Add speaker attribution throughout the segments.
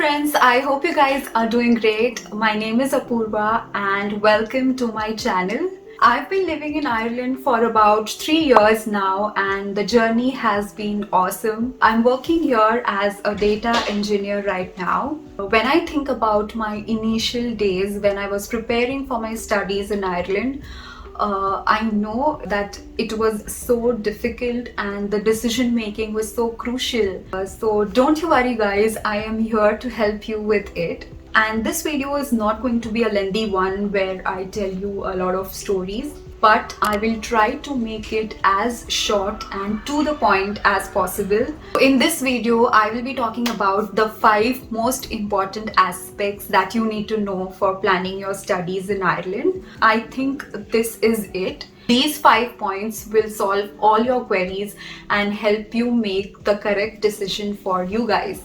Speaker 1: friends, I hope you guys are doing great. My name is Apurva and welcome to my channel. I've been living in Ireland for about 3 years now and the journey has been awesome. I'm working here as a data engineer right now. When I think about my initial days when I was preparing for my studies in Ireland, I know that it was so difficult and the decision making was so crucial. So don't you worry guys, I am here to help you with it. And this video is not going to be a lengthy one where I tell you a lot of stories, but I will try to make it as short and to the point as possible. In this video, I will be talking about the 5 most important aspects that you need to know for planning your studies in Ireland. I think this is it. These 5 points will solve all your queries and help you make the correct decision for you guys.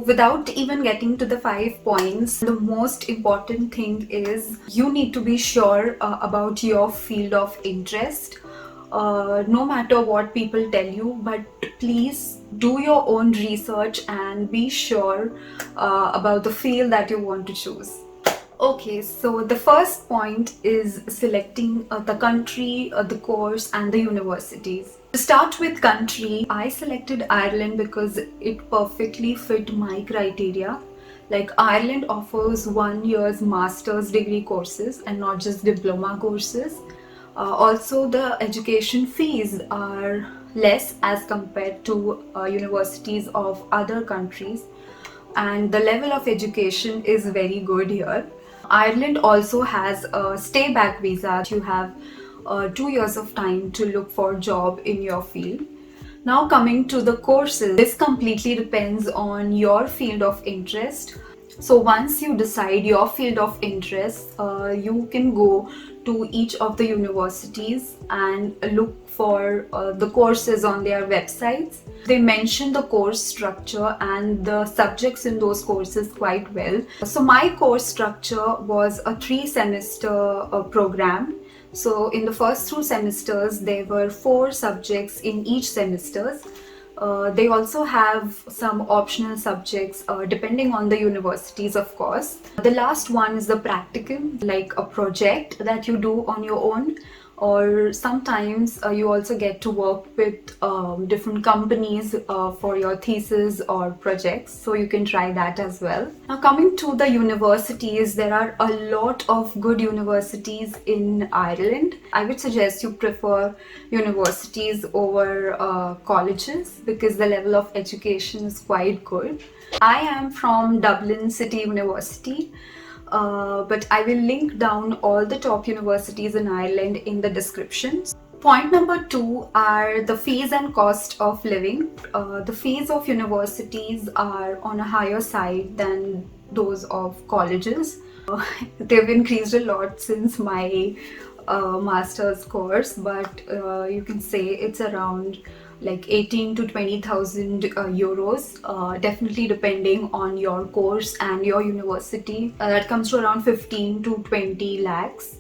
Speaker 1: Without even getting to the 5 points, the most important thing is you need to be sure about your field of interest. No matter what people tell you, but please do your own research and be sure about the field that you want to choose. Okay, so the first point is selecting the country, the course and the universities. To start with country, I selected Ireland because it perfectly fit my criteria. Like Ireland offers 1 year's master's degree courses and not just diploma courses. Also the education fees are less as compared to universities of other countries, and the level of education is very good here. Ireland also has a stay back visa. You have 2 years of time to look for a job in your field. Now coming to the courses, this completely depends on your field of interest. So once you decide your field of interest, you can go to each of the universities and look for the courses on their websites. They mention the course structure and the subjects in those courses quite well. So my course structure was a 3-semester program. So in the first 2 semesters, there were 4 subjects in each semester. They also have some optional subjects depending on the universities, of course. The last one is the practicum, like a project that you do on your own, or sometimes you also get to work with different companies for your thesis or projects, so you can try that as well. Now coming to the universities, there are a lot of good universities in Ireland. I would suggest you prefer universities over colleges because the level of education is quite good. I am from Dublin City University. But I will link down all the top universities in Ireland in the description. Point number 2 are the fees and cost of living. The fees of universities are on a higher side than those of colleges. They've increased a lot since my master's course, but you can say it's around like 18 to 20,000 euros, definitely depending on your course and your university. That comes to around 15 to 20 lakhs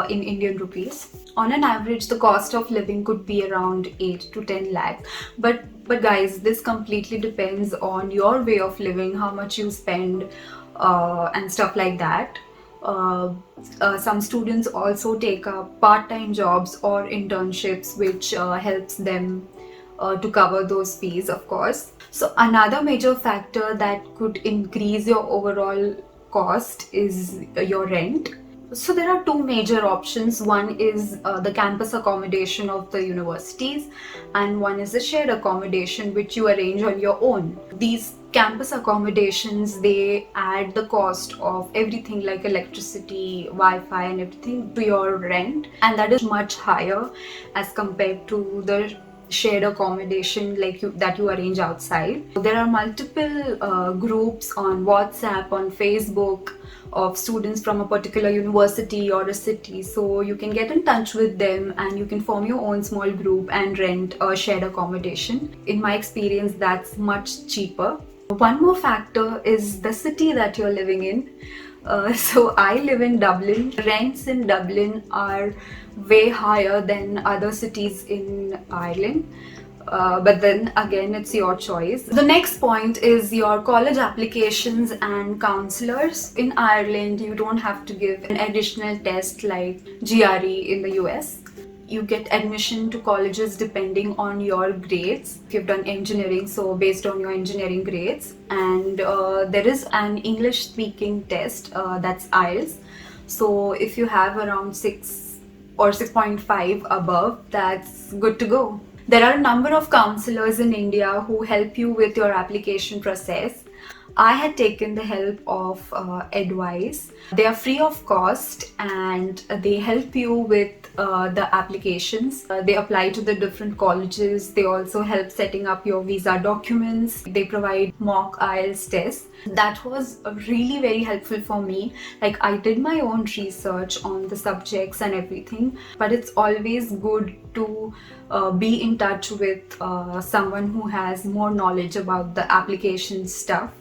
Speaker 1: in Indian rupees. On an average, the cost of living could be around 8 to 10 lakhs. But guys, this completely depends on your way of living, how much you spend and stuff like that. Some students also take up part-time jobs or internships, which helps them to cover those fees, of course. So another major factor that could increase your overall cost is your rent. So there are 2 major options. One is the campus accommodation of the universities, and one is the shared accommodation which you arrange on your own. These campus accommodations, they add the cost of everything like electricity, Wi-Fi and everything to your rent, and that is much higher as compared to the shared accommodation that you arrange outside. There are multiple groups on WhatsApp, on Facebook of students from a particular university or a city, so you can get in touch with them and you can form your own small group and rent a shared accommodation. In my experience, that's much cheaper. One more factor is the city that you're living in. So I live in Dublin. Rents in Dublin are way higher than other cities in Ireland. But then again, it's your choice. The next point is your college applications and counselors. In Ireland, you don't have to give an additional test like GRE in the US. You get admission to colleges depending on your grades. If you've done engineering, so based on your engineering grades. And there is an English speaking test, that's IELTS. So if you have around 6 or 6.5 above, that's good to go. There are a number of counselors in India who help you with your application process. I had taken the help of advice. They are free of cost and they help you with the applications. They apply to the different colleges. They also help setting up your visa documents. They provide mock IELTS tests. That was really very helpful for me. Like, I did my own research on the subjects and everything, but it's always good to be in touch with someone who has more knowledge about the application stuff.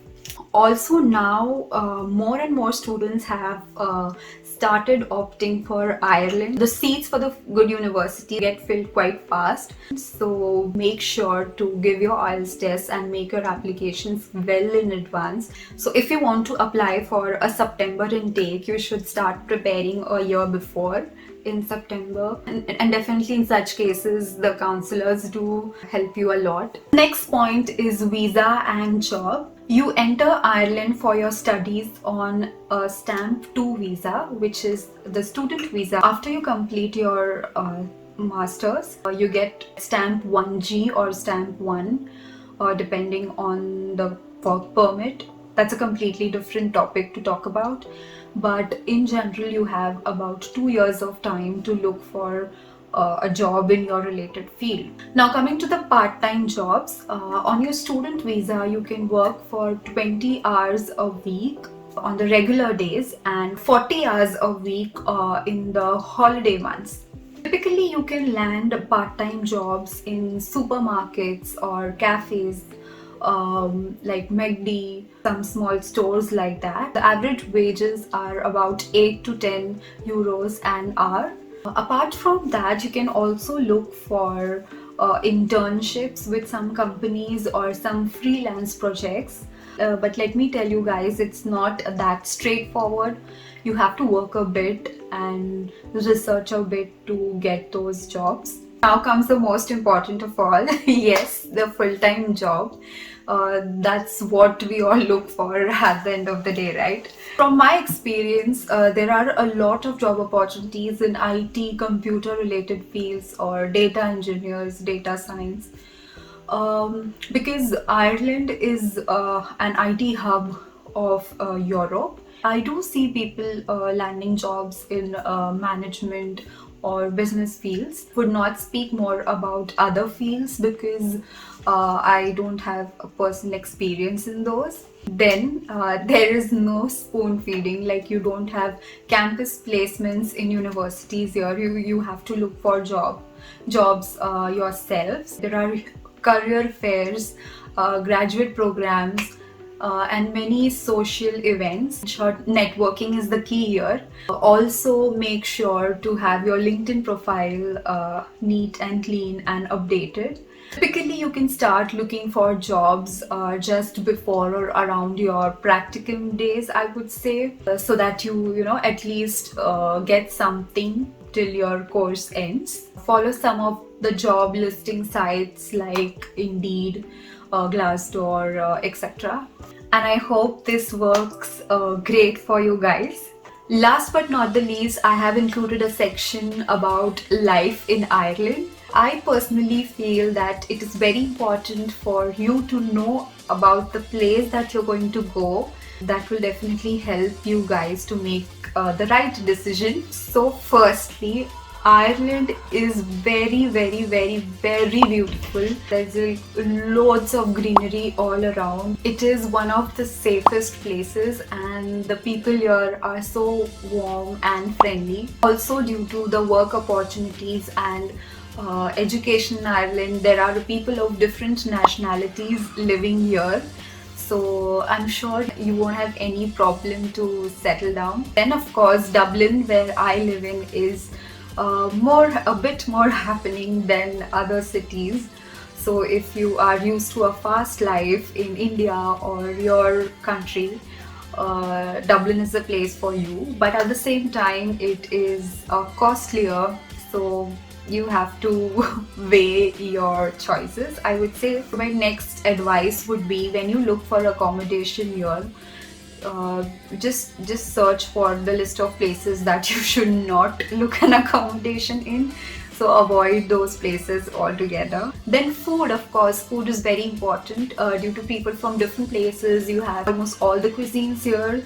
Speaker 1: Also now, more and more students have started opting for Ireland. The seats for the good university get filled quite fast. So make sure to give your IELTS test and make your applications well in advance. So if you want to apply for a September intake, you should start preparing a year before in September, and definitely in such cases the counselors do help you a lot. Next point is visa and job. You enter Ireland for your studies on a stamp 2 visa, which is the student visa. After you complete your masters, you get stamp 1G or stamp 1 depending on the work permit. That's a completely different topic to talk about, but in general you have about 2 years of time to look for a job in your related field. Now coming to the part-time jobs, on your student visa you can work for 20 hours a week on the regular days and 40 hours a week in the holiday months. Typically you can land part-time jobs in supermarkets or cafes, like McD, some small stores like that. The average wages are about 8 to 10 euros an hour. Apart from that, you can also look for internships with some companies or some freelance projects. But let me tell you guys, it's not that straightforward. You have to work a bit and research a bit to get those jobs. Now comes the most important of all. Yes, the full-time job. That's what we all look for at the end of the day, right? From my experience, there are a lot of job opportunities in IT, computer related fields, or data engineers, data science. Because Ireland is an IT hub of Europe, I do see people landing jobs in management or business fields. Would not speak more about other fields because I don't have a personal experience in those. Then there is no spoon feeding, like you don't have campus placements in universities here. You have to look for jobs yourselves. There are career fairs, graduate programs, and many social events. In short, networking is the key here. Also make sure to have your LinkedIn profile neat and clean and updated. Typically you can start looking for jobs just before or around your practicum days, I would say, so that you know at least get something till your course ends. Follow some of the job listing sites like Indeed, Glassdoor, etc. And I hope this works great for you guys. Last but not the least, I have included a section about life in Ireland. I personally feel that it is very important for you to know about the place that you're going to go. That will definitely help you guys to make the right decision. So firstly, Ireland is very, very, very, very beautiful. There's loads of greenery all around. It is one of the safest places and the people here are so warm and friendly. Also due to the work opportunities and education in Ireland, there are people of different nationalities living here. So I'm sure you won't have any problem to settle down. Then of course Dublin, where I live in, is a bit more happening than other cities. So if you are used to a fast life in India or your country, Dublin is the place for you. But at the same time, it is costlier. So you have to weigh your choices. I would say my next advice would be, when you look for accommodation here, just search for the list of places that you should not look an accommodation in. So avoid those places altogether. Then food, of course, food is very important. Due to people from different places, you have almost all the cuisines here.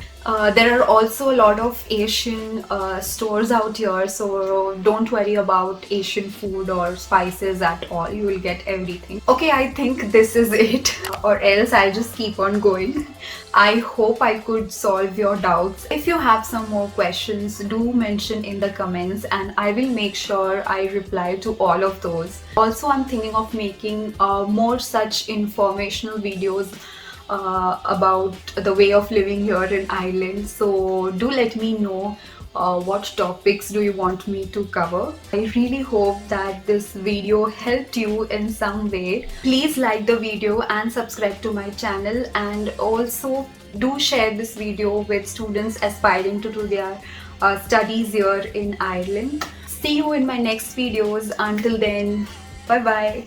Speaker 1: There are also a lot of Asian stores out here, so don't worry about Asian food or spices at all. You will get everything. Okay, I think this is it, or else I'll just keep on going. I hope I could solve your doubts. If you have some more questions, do mention in the comments and I will make sure I reply to all of those. Also, I'm thinking of making more such informational videos about the way of living here in Ireland. So do let me know what topics do you want me to cover. I really hope that this video helped you in some way. Please like the video and subscribe to my channel, and also do share this video with students aspiring to do their studies here in Ireland. See you in my next videos. Until then, bye bye.